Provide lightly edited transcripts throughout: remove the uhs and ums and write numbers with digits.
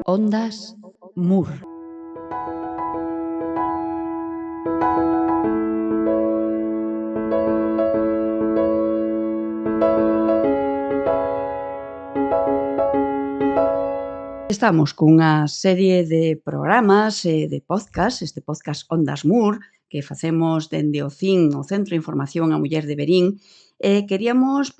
Ondas Mur. Estamos cunha serie de programas e de podcast, este podcast Ondas Mur, que facemos dende o CIN, o Centro de Información á Muller de Verín, e queríamos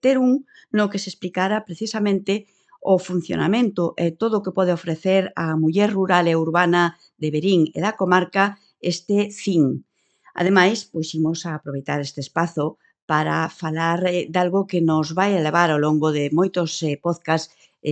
ter un no que se explicara precisamente o funcionamento e todo o que pode ofrecer a muller rural e urbana de Verín e da comarca este CIN. Ademais, imos a aproveitar este espazo para falar de algo que nos vai elevar ao longo de moitos podcasts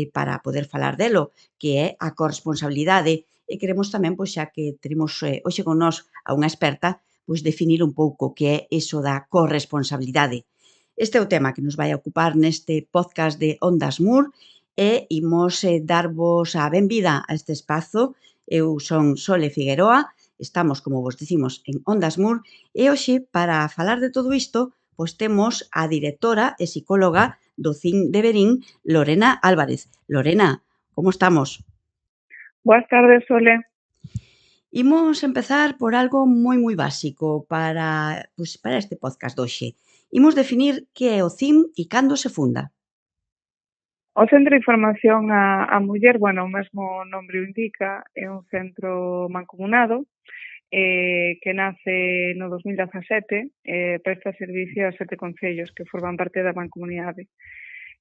para poder falar delo, que é a corresponsabilidade. E queremos tamén, xa que teremos hoxe con nós a unha experta, definir un pouco que é iso da corresponsabilidade. Este é o tema que nos vai ocupar neste podcast de Ondas Mur e imos darvos a benvida a este espazo. Eu son Sole Figueroa, estamos, como vos dicimos, en Ondas Mur e hoxe, para falar de todo isto, temos a directora e psicóloga do CIN de Verín, Lorena Álvarez. Lorena, como estamos? Boas tardes, Sole. Imos empezar por algo moi básico para este podcast de hoxe. Imos definir que é o CIN e cando se funda. O Centro de Información á Muller, o mesmo nome o indica, é un centro mancomunado que nace no 2017 e presta servicio a 7 concellos que forman parte da mancomunidade.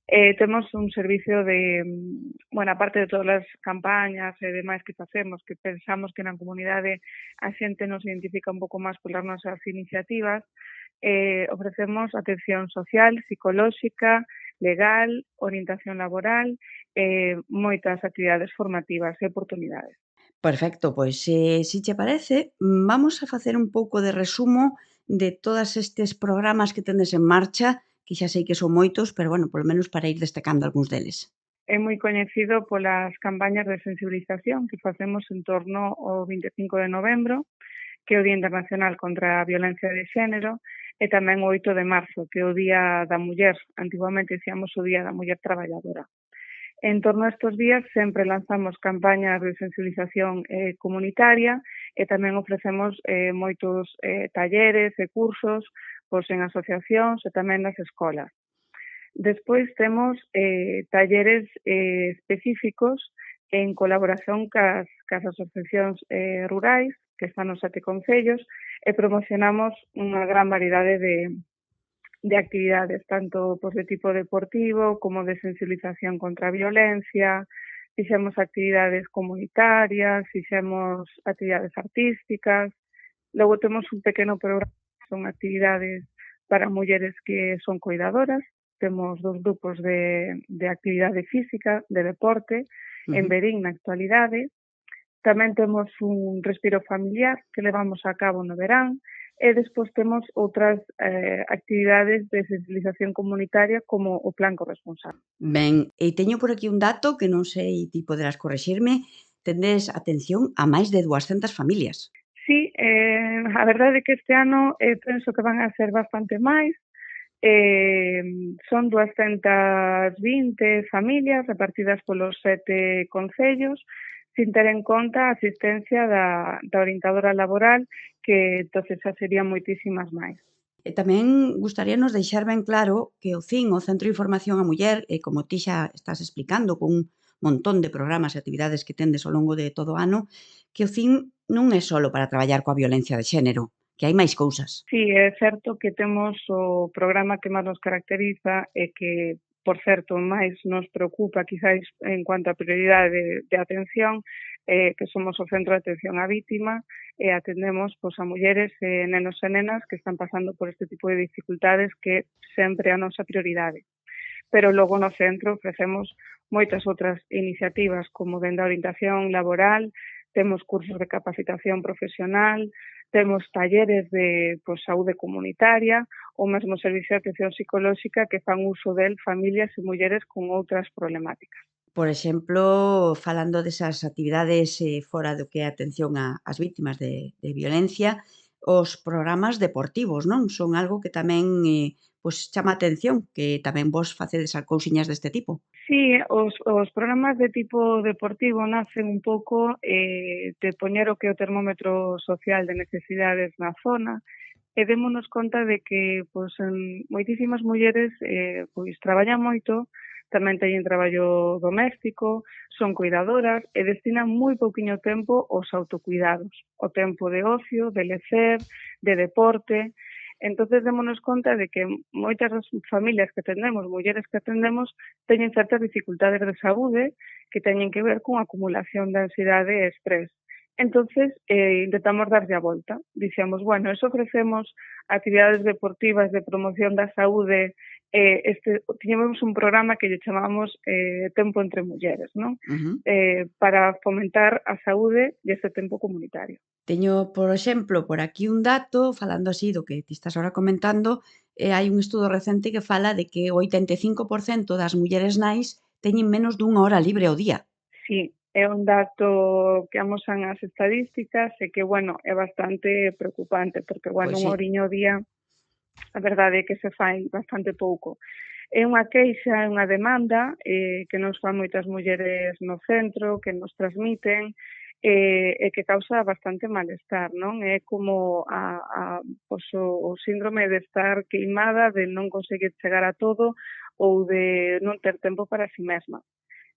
Temos un servicio de, aparte de todas as campañas e demais que facemos, que pensamos que na comunidade a xente nos identifica un pouco máis polas nosas iniciativas, ofrecemos atención social, psicolóxica, legal, orientación laboral e moitas actividades formativas e oportunidades. Perfecto, se che parece, vamos a facer un pouco de resumo de todos estes programas que tendes en marcha, que xa sei que son moitos, pero, polo menos para ir destacando algúns deles. É moi coñecido polas campañas de sensibilización que facemos en torno ao 25 de novembro, que é o Día Internacional contra a Violencia de Xénero, e tamén o 8 de marzo, que é o Día da Muller. Antigamente dicíamos o Día da Muller Traballadora. En torno a estes días sempre lanzamos campañas de sensibilización comunitaria e tamén ofrecemos moitos talleres e cursos en asociacións e tamén nas escolas. Despois temos talleres específicos en colaboración cas asociacións rurais que están nos 7 concellos e promocionamos unha gran variedade de actividades, tanto de tipo deportivo como de sensibilización contra a violencia, fixemos actividades comunitarias, fixemos actividades artísticas, logo temos un pequeno programa que son actividades para mulleres que son cuidadoras, temos 2 grupos de actividade física, de deporte, en Verín na actualidade, tamén temos un respiro familiar que levamos a cabo no verán, e despois temos outras actividades de sensibilización comunitaria como o Plan Corresponsal. Ben, e teño por aquí un dato que non sei, ti poderás correxirme, tendes atención a máis de 200 familias. Sí, a verdade é que este ano penso que van a ser bastante máis, son 220 familias repartidas polos 7 concellos, sin ter en conta a asistencia da orientadora laboral, que entonces xa serían moitísimas máis. E tamén gustaríanos deixar ben claro que o CIN, o Centro de Información á Muller, como ti xa estás explicando con un montón de programas e actividades que tendes ao longo de todo o ano, que o CIN non é só para traballar coa violencia de xénero, que hai máis cousas. Sí, é certo que temos o programa que máis nos caracteriza e que, por certo, máis nos preocupa quizáis en cuanto a prioridade de atención, que somos o Centro de Atención á Vítima e atendemos a mulleres e nenos e nenas que están pasando por este tipo de dificultades que sempre é a nosa prioridade. Pero logo no centro ofrecemos moitas outras iniciativas como dende a orientación laboral, temos cursos de capacitación profesional, temos talleres de saúde comunitaria ou mesmo servicio de atención psicolóxica que fan uso del familias e mulleres con outras problemáticas. Por exemplo, falando desas actividades fora do que é a atención ás vítimas de violencia, os programas deportivos, non? Son algo que tamén pois chama a atención, que tamén vos facedes a cousiñas deste tipo. Sí, os programas de tipo deportivo nacen un pouco de poñer o que é o termómetro social de necesidades na zona e démonos conta de que pois, moitísimas mulleres pois traballan moito, tamén teñen traballo doméstico, son cuidadoras e destinan moi pouquiño tempo aos autocuidados, o tempo de ocio, de lecer, de deporte. Entonces démonos conta de que moitas das familias que atendemos, mulleres que atendemos, teñen certas dificultades de saúde que teñen que ver con acumulación de ansiedade e estrés. Entonces, intentamos darlle a volta. Dixemos, bueno, eso ofrecemos actividades deportivas de promoción da saúde, tiñamos un programa que lle chamamos Tempo entre Mulleres, non? Para fomentar a saúde e ese tempo comunitario. Teño, por exemplo, por aquí un dato, falando así do que ti estás ahora comentando, hai un estudo recente que fala de que o 85% das mulleres nais teñen menos dunha hora libre ao día. Sí, é un dato que amosan as estadísticas e que, bueno, é bastante preocupante, porque, bueno, Pois un sí. horiño ao día, a verdade é que se fai bastante pouco. É unha queixa, é unha demanda que nos fan moitas mulleres no centro, que nos transmiten, e que causa bastante malestar, non? É como o síndrome de estar queimada, de non conseguir chegar a todo ou de non ter tempo para si mesma.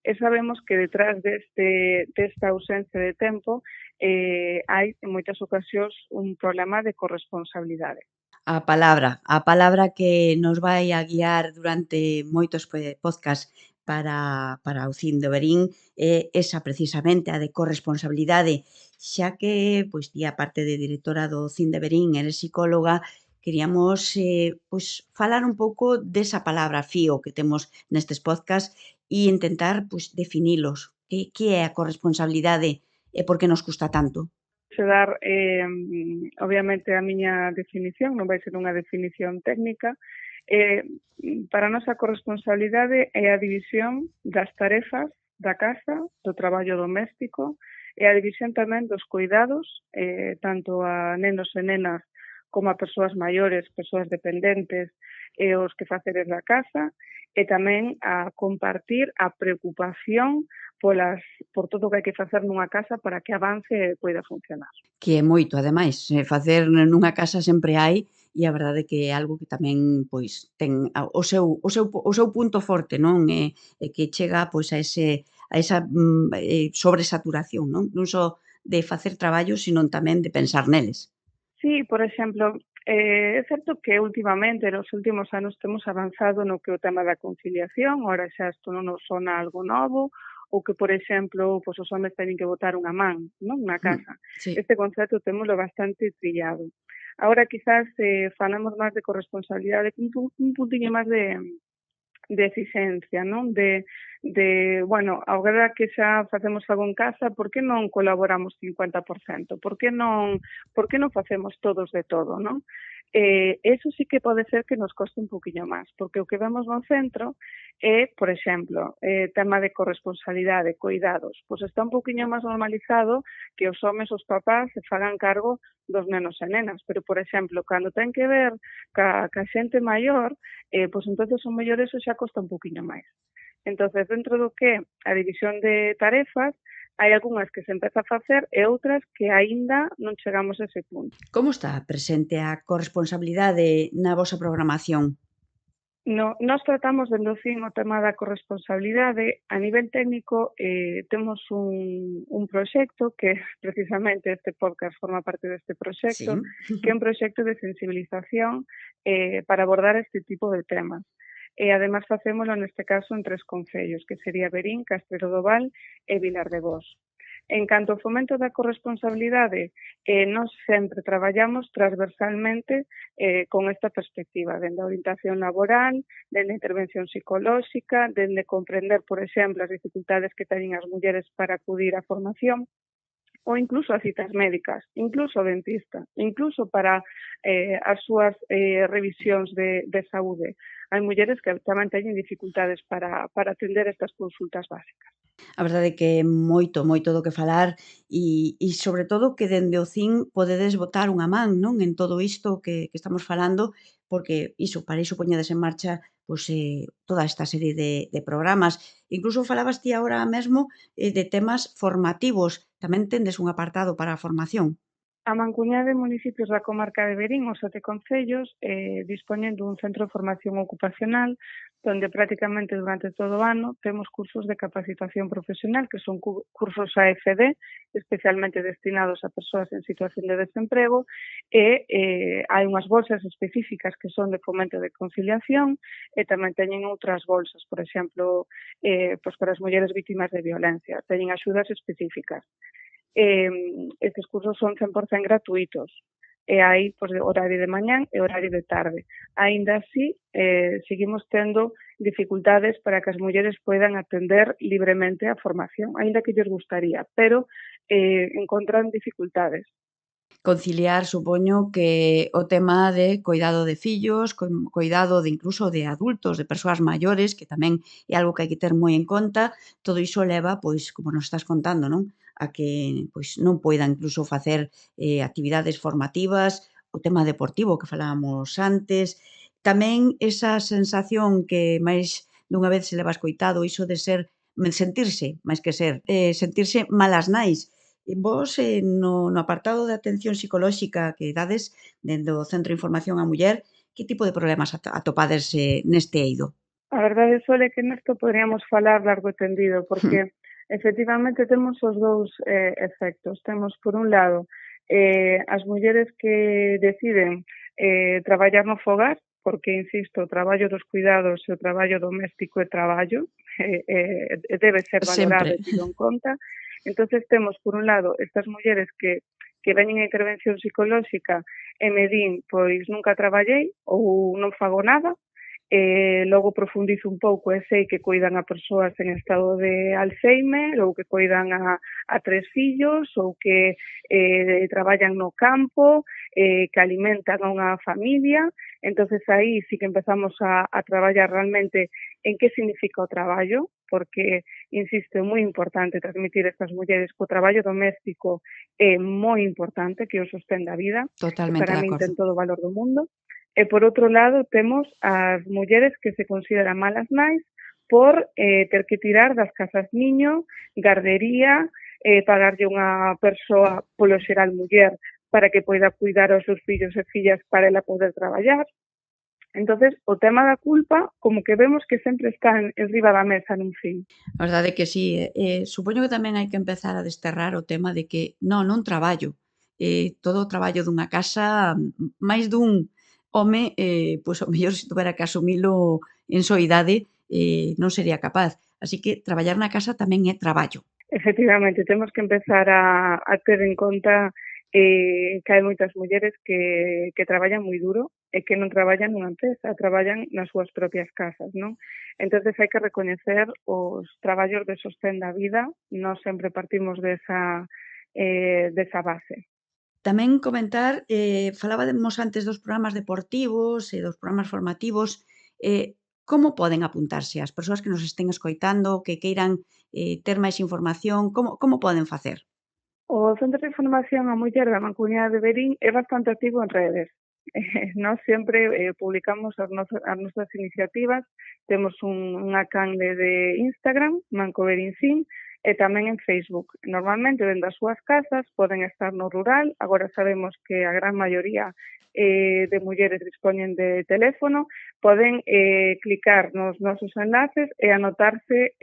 E sabemos que detrás desta ausencia de tempo hai en moitas ocasións un problema de corresponsabilidade. A palabra que nos vai a guiar durante moitos podcast para o CIN de Verín é esa precisamente, a de corresponsabilidade, xa que, pois, ti aparte de directora do CIN de Verín, eres psicóloga, queríamos, pois, falar un pouco desa palabra fío que temos nestes podcast e intentar, pois, definilos. Que é a corresponsabilidade e por que nos custa tanto? Se dar, obviamente, a miña definición, non vai ser unha definición técnica, para a nosa corresponsabilidade é a división das tarefas da casa, do traballo doméstico, e a división tamén dos cuidados, tanto a nenos e nenas como a persoas maiores, persoas dependentes, e os que faceres da casa, e tamén a compartir a preocupación por todo o que hai que facer nunha casa para que avance e poida funcionar. Que é moito, ademais, facer nunha casa sempre hai e a verdade é que é algo que tamén, pois, ten o seu punto forte, non? E que chega, pois, a esa, sobresaturación, non? Non só de facer traballo, sino tamén de pensar neles. Sí, por exemplo, é certo que últimamente, nos últimos anos, temos avanzado no que é o tema da conciliación, ora xa isto non nos sona algo novo, ou que, por exemplo, pois os homes teñen que botar unha man, non, na casa. Sí. Este concepto témolo bastante trillado. Agora, quizás, falamos máis de corresponsabilidade, un puntiño máis de exixencia, non? Bueno, agora que xa facemos algo en casa, por que non colaboramos 50%? Por que non facemos todos de todo, non? Eso sí que pode ser que nos coste un poquinho máis, porque o que vemos no centro é, por exemplo, tema de corresponsabilidade, cuidados, pois está un poquinho máis normalizado que os homes, os papás, se fagan cargo dos nenos e nenas, pero, por exemplo, cando ten que ver ca xente maior, pois entonces o mellor eso xa costa un poquinho máis. Entonces, dentro do que a división de tarefas, hai algunhas que se empeza a facer e outras que aínda non chegamos a ese punto. Como está presente a corresponsabilidade na vosa programación? Nós tratamos dende o CIN o tema da corresponsabilidade. A nivel técnico temos un proxecto que precisamente este podcast forma parte deste proxecto, Sí. que é un proxecto de sensibilización para abordar este tipo de temas. E ademais facémolo neste caso en 3 concellos, que sería Verín, Castrelo do Val e Vilar de Bos. En canto ao fomento da corresponsabilidade, nós sempre traballamos transversalmente con esta perspectiva, dende a orientación laboral, dende a intervención psicolóxica, dende comprender, por exemplo, as dificultades que teñen as mulleres para acudir á formación, ou incluso as citas médicas, incluso o dentista, incluso para as súas revisións de saúde. Hai mulleres que tamén teñen dificultades para atender estas consultas básicas. A verdade é que é moito do que falar e sobre todo que dende o CIN podedes botar unha man, non, en todo isto que estamos falando, porque para iso poñedes en marcha, pois, toda esta serie de programas. Incluso falabas ti agora mesmo, de temas formativos. Tamén tendes un apartado para a formación. A Mancomunidade de Municipios da comarca de Verín, os 7 concellos, dispoñen dun centro de formación ocupacional donde prácticamente durante todo o ano temos cursos de capacitación profesional, que son cursos AFD, especialmente destinados a persoas en situación de desemprego, e hai unhas bolsas específicas que son de fomento de conciliación e tamén teñen outras bolsas, por exemplo, pois para as mulleres vítimas de violencia, teñen axudas específicas. Estes cursos son 100% gratuitos e hai horario de mañán e horario de tarde. Aínda así, seguimos tendo dificultades para que as mulleres poidan atender libremente a formación, aínda que lles gustaría, pero encontran dificultades. Conciliar, supoño que o tema de coidado de fillos, coidado de incluso de adultos, de persoas maiores, que tamén é algo que hai que ter moi en conta, todo iso leva, pois, como nos estás contando, non? A que pois non poidan incluso facer actividades formativas, o tema deportivo que falábamos antes, tamén esa sensación que máis dunha vez se leva escoitado, iso de sentirse, máis que sentirse malas nais. E vos, no apartado de atención psicolóxica que dades dende o Centro de Información á Muller, que tipo de problemas atopades neste eido? A verdade, Sole, que nesto poderíamos falar largo e tendido, porque efectivamente temos os dous efectos. Temos, por un lado, as mulleres que deciden traballar no fogar, porque, insisto, o traballo dos cuidados e o traballo doméstico é traballo, debe ser valorado Sempre. e tido en conta. Entonces temos, por un lado, estas mulleres que veñen a intervención psicolóxica e me din, pois nunca traballei ou non fago nada, logo profundizo un pouco e sei que cuidan a persoas en estado de Alzheimer ou que cuidan a 3 fillos ou que traballan no campo, que alimentan a unha familia. Entonces aí sí que empezamos a traballar realmente en que significa o traballo, porque, insisto, é moi importante transmitir a estas mulleres que o traballo doméstico é moi importante, que o sostén da vida, que Totalmente para de min acordo. ten todo o valor do mundo. E, por outro lado, temos as mulleres que se consideran malas nais por ter que tirar das casas niño, gardería, pagarlle unha persoa, polo xeral muller, para que poida cuidar aos seus fillos e fillas para ela poder traballar. Entonces, o tema da culpa, como que vemos que sempre está en riba da mesa nun fin. A verdade é que sí, supoño que tamén hai que empezar a desterrar o tema de que non traballo. Todo o traballo dunha casa, máis dun home, pois ao mellor se tuvera que asumilo en soidade, non sería capaz. Así que traballar na casa tamén é traballo. Efectivamente, temos que empezar a ter en conta que hai moitas mulleres que traballan moi duro e que non traballan nunha empresa, traballan nas súas propias casas, non? Entonces hai que recoñecer os traballos de sostén da vida, non sempre partimos desa base. Tamén comentar, falábamos antes dos programas deportivos e dos programas formativos, como poden apuntarse as persoas que nos estén escoitando, que queiran, ter máis información, como poden facer? O Centro de Información á Muller da Mancomunidade de Verín é bastante activo en redes. Nós sempre publicamos as nosas iniciativas, temos unha canle de Instagram, Manco Verín Sin, e tamén en Facebook. Normalmente, dende as súas casas, poden estar no rural, agora sabemos que a gran maioría de mulleres dispoñen de teléfono, poden clicar nos nosos enlaces e anotarse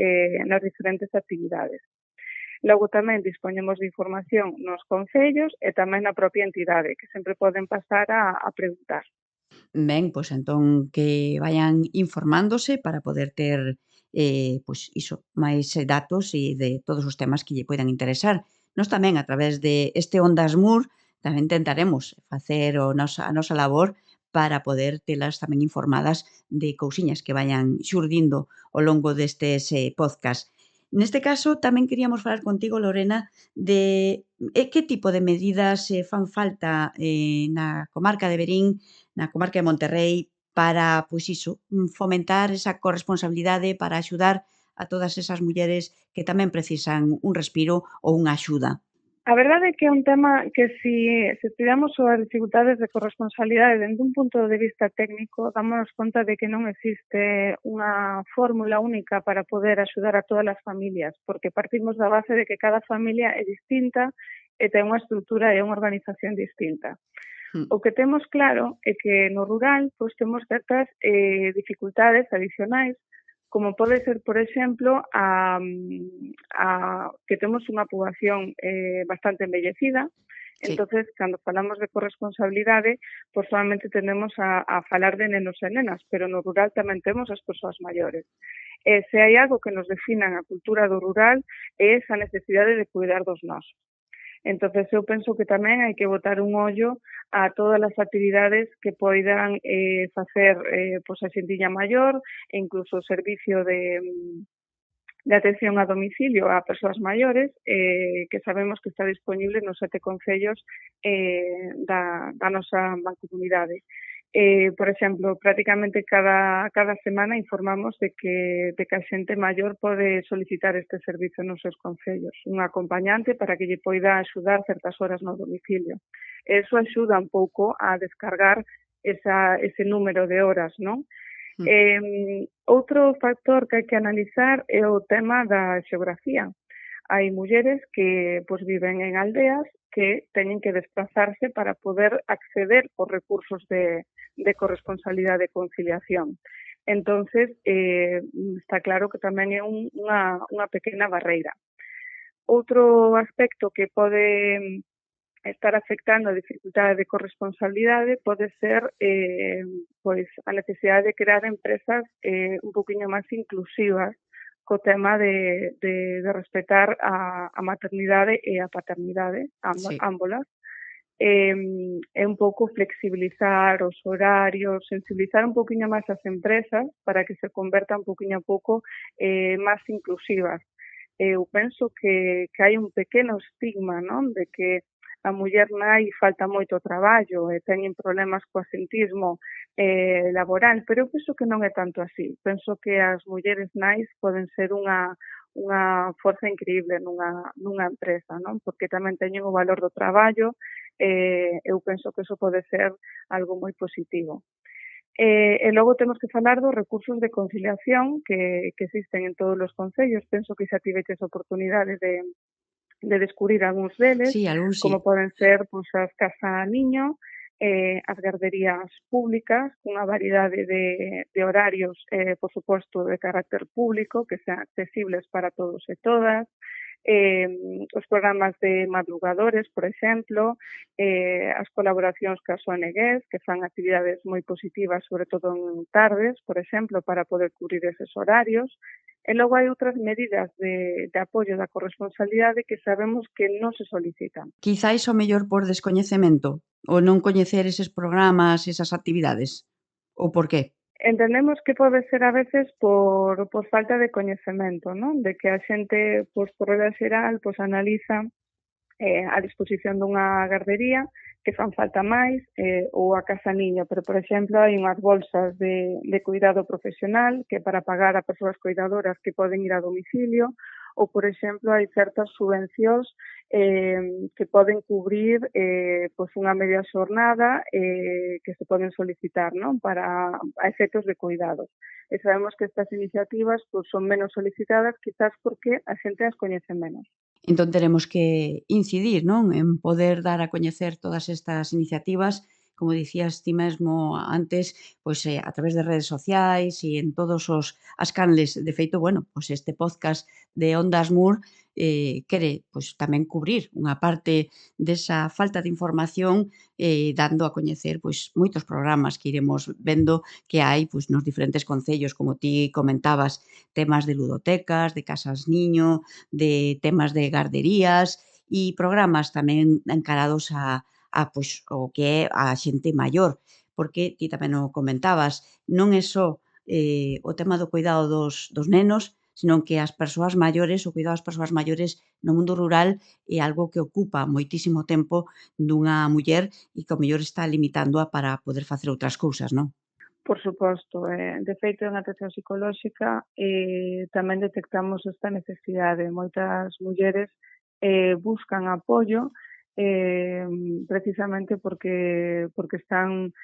nas diferentes actividades. Logo tamén dispoñemos de información nos concellos e tamén na propia entidade, que sempre poden pasar a preguntar. Ben, pois entón que vayan informándose para poder ter, pois iso, máis datos e de todos os temas que lle poidan interesar. Nós tamén, a través de este Ondas Mur, tamén tentaremos facer a nosa labor para poder telas tamén informadas de cousiñas que vayan xurdindo ao longo destes podcast. Neste caso, tamén queríamos falar contigo, Lorena, de que tipo de medidas fan falta na comarca de Verín, na comarca de Monterrei, para, pois iso, fomentar esa corresponsabilidade, para axudar a todas esas mulleres que tamén precisan un respiro ou unha axuda. A verdade é que é un tema que se estudiamos sobre as dificultades de corresponsalidade dende un punto de vista técnico, dámonos conta de que non existe unha fórmula única para poder axudar a todas as familias, porque partimos da base de que cada familia é distinta e ten unha estrutura e unha organización distinta. Mm. O que temos claro é que no rural pois temos certas dificultades adicionais, como pode ser, por exemplo, que temos unha poboación bastante envellecida. Sí. Entonces, cando falamos de corresponsabilidade, pois solamente tendemos a falar de nenos e nenas, pero no rural tamén temos as persoas maiores. E se hai algo que nos defina a cultura do rural é esa necesidade de cuidar dos nosos. Entonces, eu penso que tamén hai que botar un ollo a todas as actividades que poidan facer pois a xentiña maior e incluso o servicio de atención a domicilio a persoas maiores que sabemos que está disponible nos 7 concellos da nosa mancomunidade. Por exemplo, prácticamente cada semana informamos de que a xente maior pode solicitar este servizo nos seus concellos, un acompañante para que lle poida axudar certas horas no domicilio. Eso axuda un pouco a descargar ese número de horas, non? Outro factor que hai que analizar é o tema da xeografía. Hai mulleres que pois, viven en aldeas que teñen que desplazarse para poder acceder aos recursos de corresponsalidade e conciliación. Entonces, está claro que tamén é unha pequena barreira. Outro aspecto que pode estar afectando a dificultade de corresponsabilidade pode ser pois a necesidade de crear empresas un poquinho máis inclusivas co tema de respetar a maternidade e a paternidade, Sí. ámbolas. É un pouco flexibilizar os horarios, sensibilizar un poquinho máis as empresas para que se convertan un poquinho a pouco máis inclusivas. Eu penso que hai un pequeno estigma, non? De que a muller nai falta moito traballo e teñen problemas co asentismo laboral, pero eu penso que non é tanto así. Penso que as mulleres nais poden ser unha forza increíble nunha empresa, non? Porque tamén teñen o valor do traballo eu penso que eso pode ser algo moi positivo. E logo temos que falar dos recursos de conciliación que existen en todos os concellos. Penso que xa tiveches oportunidade de descubrir algúns deles, Sí, algún sí. como poden ser pois, as Casa Niño, as garderías públicas, unha variedade de horarios, por suposto, de carácter público, que sean accesibles para todos e todas, os programas de madrugadores, por exemplo, as colaboracións cas ONGs, que fan actividades moi positivas, sobre todo en tardes, por exemplo, para poder cubrir eses horarios. E logo hai outras medidas de apoio da corresponsabilidade que sabemos que non se solicitan. Quizáis o mellor por descoñecemento, ou non coñecer eses programas, esas actividades, ou por que? Entendemos que pode ser a veces por falta de coñecemento, non? De que a xente, por regla xeral, analiza a disposición dunha gardería que fan falta máis ou a Casa Niño, pero, por exemplo, hai unhas bolsas de cuidado profesional que para pagar a persoas cuidadoras que poden ir a domicilio ou, por exemplo, hai certas subvencións que poden cubrir unha media xornada que se poden solicitar, non? Para a efectos de cuidados. E sabemos que estas iniciativas son menos solicitadas, quizás porque a xente as coñece menos. Entón teremos que incidir, non? En poder dar a coñecer todas estas iniciativas, como dicías ti mesmo antes, pois a través de redes sociais e en todos as canles. De feito, bueno, pois este podcast de Ondas Mur quere pois tamén cubrir unha parte desa falta de información dando a coñecer pois moitos programas que iremos vendo que hai pois nos diferentes concellos, como ti comentabas, temas de ludotecas, de casas niño, de temas de garderías e programas tamén encarados pois, o que é a xente maior, porque ti tamén o comentabas, non é só o tema do cuidado dos nenos, senón que as persoas maiores, o cuidado das persoas maiores no mundo rural é algo que ocupa moitísimo tempo dunha muller e que ao mellor está limitándoa para poder facer outras cousas, non? Por suposto, de feito, en atención psicolóxica tamén detectamos esta necesidade. Moitas mulleres buscan apoio precisamente porque están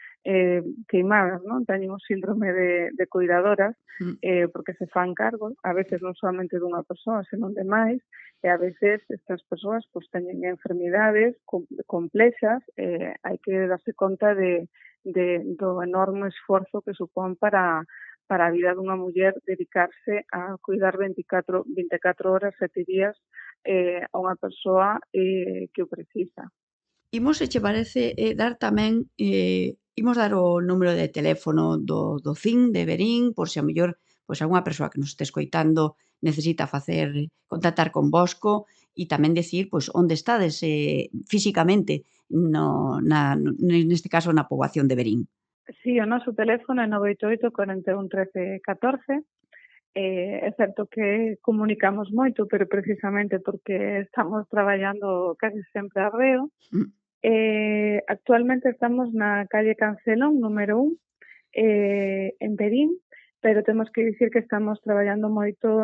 queimadas, non? Teñen o síndrome de cuidadoras Mm. porque se fan cargo, a veces non solamente dunha persoa, senón de máis, e a veces estas persoas pues, teñen enfermidades complexas, hai que darse conta do enorme esforzo que supón para a vida dunha muller dedicarse a cuidar 24 horas, 7 días a unha persoa que o precisa. Imos, se che parece, dar tamén, imos dar o número de teléfono do CIN de Verín, por se ao mellor pois algunha persoa que nos este escoitando necesita contactar con Bosco e tamén decir pois onde estades físicamente neste caso na poboación de Verín. Sí, o noso teléfono é 988 41 13 14. É certo que comunicamos moito, pero precisamente porque estamos traballando casi sempre arreo. Mm. Actualmente estamos na calle Cancelón, número 1, en Verín, pero temos que dicir que estamos traballando moito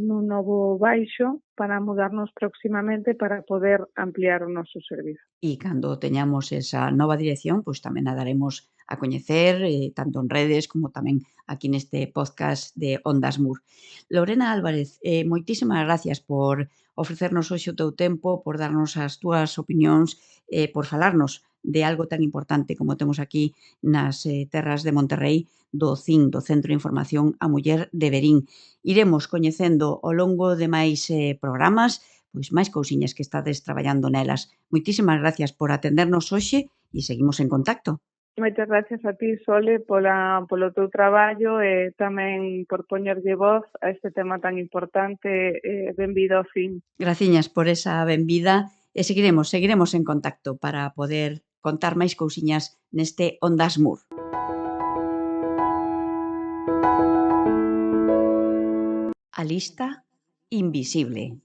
nun novo baixo para mudarnos próximamente para poder ampliar o noso servizo. E cando teñamos esa nova dirección, pois tamén a daremos a coñecer, tanto en redes como tamén aquí neste podcast de Ondas Mur. Lorena Álvarez, moitísimas gracias por ofrecernos hoxe o teu tempo, por darnos as túas opinións, por falarnos de algo tan importante como temos aquí nas terras de Monterrei, do CIN, do Centro de Información á Muller de Verín. Iremos coñecendo ao longo de máis programas pois máis cousiñas que estades traballando nelas. Moitísimas gracias por atendernos hoxe e seguimos en contacto. Moitas gracias a ti, Sole, polo teu traballo e tamén por poñerlle voz a este tema tan importante. Benvido ao fin. Graciñas por esa benvida e seguiremos en contacto para poder contar máis cousiñas neste Ondas Mur. A lista invisible.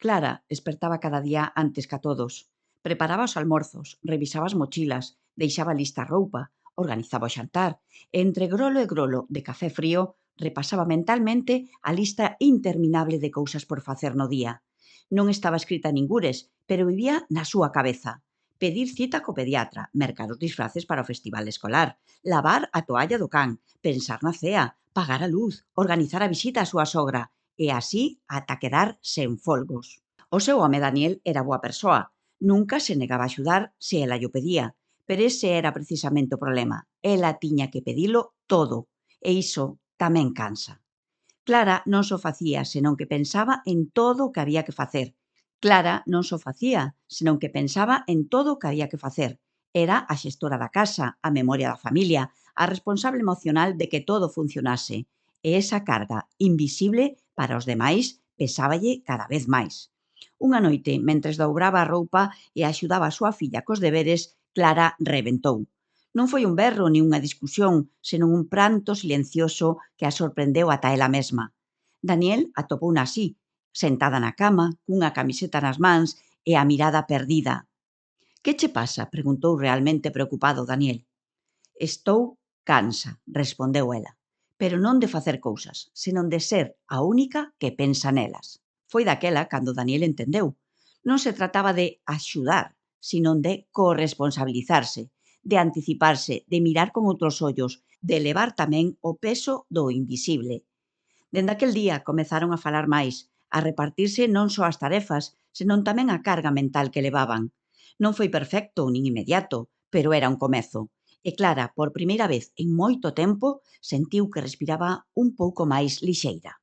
Clara espertaba cada día antes que a todos. Preparaba os almorzos, revisaba as mochilas, deixaba lista a roupa, organizaba o xantar e entre grolo e grolo de café frío repasaba mentalmente a lista interminable de cousas por facer no día. Non estaba escrita en ningures, pero vivía na súa cabeza. Pedir cita co pediatra, mercar os disfraces para o festival escolar, lavar a toalla do can, pensar na cea, pagar a luz, organizar a visita á súa sogra, e así ata quedar sen folgos. O seu home Daniel era boa persoa, nunca se negaba a axudar se ela llo pedía, pero ese era precisamente o problema. Ela tiña que pedilo todo, e iso tamén cansa. Clara non só facía, senón que pensaba en todo o que había que facer. Clara non só facía, senón que pensaba en todo o que había que facer. Era a xestora da casa, a memoria da familia, a responsable emocional de que todo funcionase. E esa carga invisible para os demais pesáballe cada vez máis. Unha noite, mentres dobraba a roupa e axudaba a súa filla cos deberes, Clara rebentou. Non foi un berro ni unha discusión, senón un pranto silencioso que a sorprendeu ata ela mesma. Daniel atopouna así, sentada na cama, cunha camiseta nas mans e a mirada perdida. «Que che pasa?», preguntou realmente preocupado Daniel. «Estou cansa», respondeu ela, «pero non de facer cousas, senón de ser a única que pensa nelas». Foi daquela cando Daniel entendeu. Non se trataba de axudar, senón de corresponsabilizarse, de anticiparse, de mirar con outros ollos, de levar tamén o peso do invisible. Dende aquel día comezaron a falar máis, a repartirse non só as tarefas, senón tamén a carga mental que levaban. Non foi perfecto nin inmediato, pero era un comezo. E Clara, por primeira vez en moito tempo, sentiu que respiraba un pouco máis lixeira.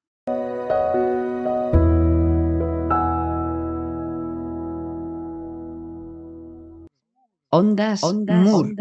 Ondas Mur.